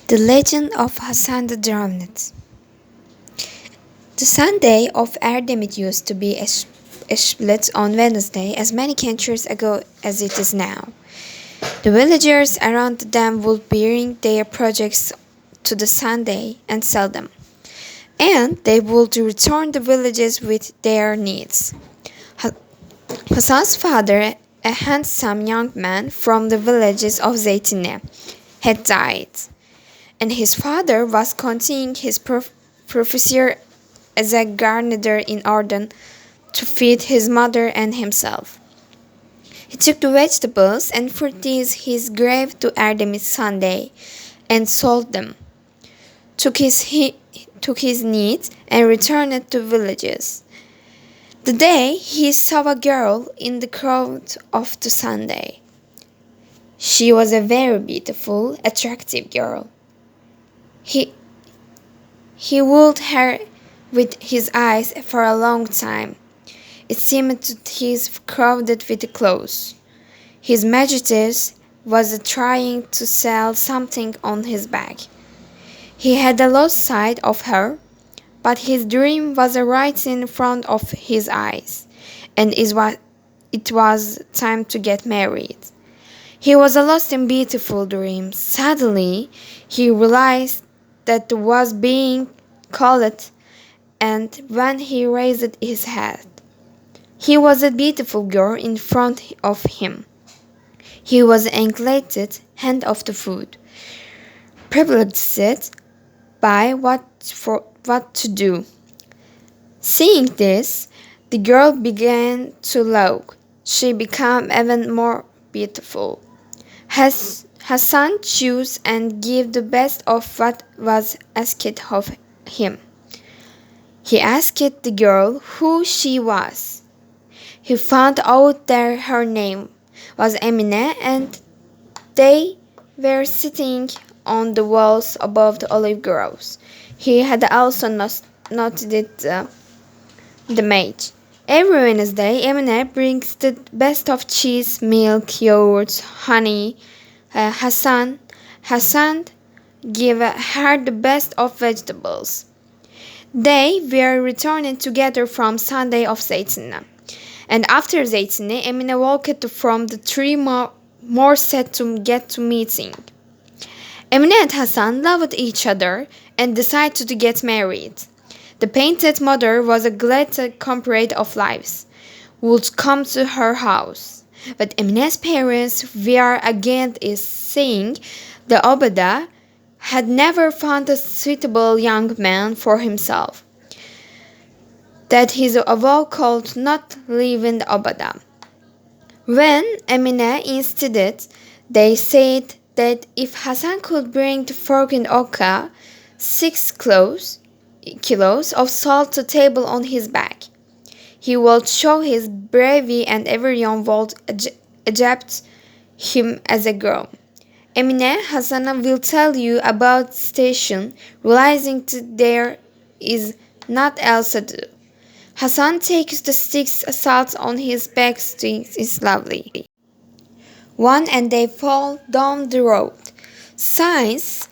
The Legend of Hasan the Drowned. The Sunday of Erdemit used to be a split on Wednesday as many centuries ago as it is now. The villagers around them would bring their projects to the Sunday and sell them, and they would return the villages with their needs. Hasan's father, a handsome young man from the villages of Zeytinli, had died, and his father was continuing his professor as a gardener in order to feed his mother and himself. He took the vegetables and fruits his grave to Erdemit Sunday and sold them, took his needs and returned to villages. The day he saw a girl in the crowd of the Sunday. She was a very beautiful, attractive girl. He wooed her with his eyes for a long time. It seemed that he was crowded with clothes. His Majesty was trying to sell something on his back. He had lost sight of her, but his dream was right in front of his eyes, and it was time to get married. He was lost in beautiful dreams. Suddenly, he realized that was being called, and when he raised his head, he was a beautiful girl in front of him. He was neglected hand of the food, perplexed by what to do. Seeing this, the girl began to look. She became even more beautiful. Hasan chose and gave the best of what was asked of him. He asked the girl who she was. He found out that her name was Emine, and they were sitting on the walls above the olive groves. He had also noted the maid. Every Wednesday, Emine brings the best of cheese, milk, yogurt, honey. Hasan gave her the best of vegetables. They were returning together from Sunday of Zeytinli. And after Zeytinli, Emine walked from the tree more set to get to meeting. Emine and Hasan loved each other and decided to get married. The painted mother was a glad comrade of lives, would come to her house. But Emine's parents were against saying the Obada had never found a suitable young man for himself, that his avowal could not live in the Obada. When Emine insisted, they said that if Hasan could bring the fork and oka 6 kilos of salt to table on his back, he would show his bravery and everyone would accept him as a girl. Emine Hasan will tell you about the station, realizing that there is not else to do. Hasan takes the 6 salts on his back. Is lovely. One and they fall down the road. Since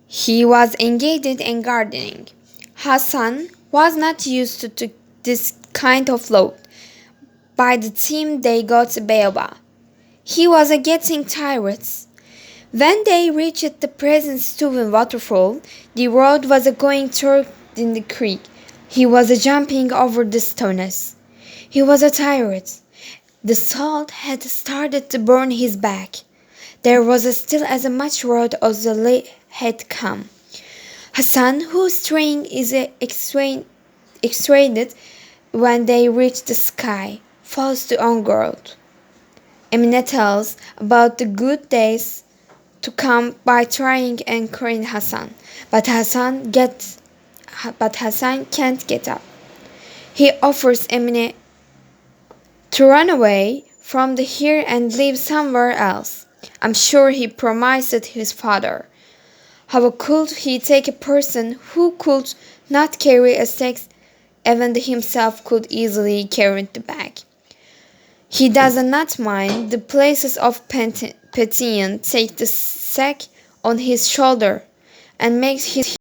he was engaged in gardening, Hasan was not used to this kind of load. By the time they got to Beoba, he was getting tired. When they reached the present Steuben waterfall, the road was going toward the creek. He was jumping over the stones. He was tired. The salt had started to burn his back. There was still as much road as the lake had come. Hasan, whose string is extracted when they reach the sky, falls to ungirded. Emine tells about the good days to come by trying and encouraging Hasan, but Hasan can't get up. He offers Emine to run away from here and live somewhere else. I'm sure he promised his father. How could he take a person who could not carry a sack, even himself could easily carry the bag? He does not mind the places of Pétion take the sack on his shoulder. and makes his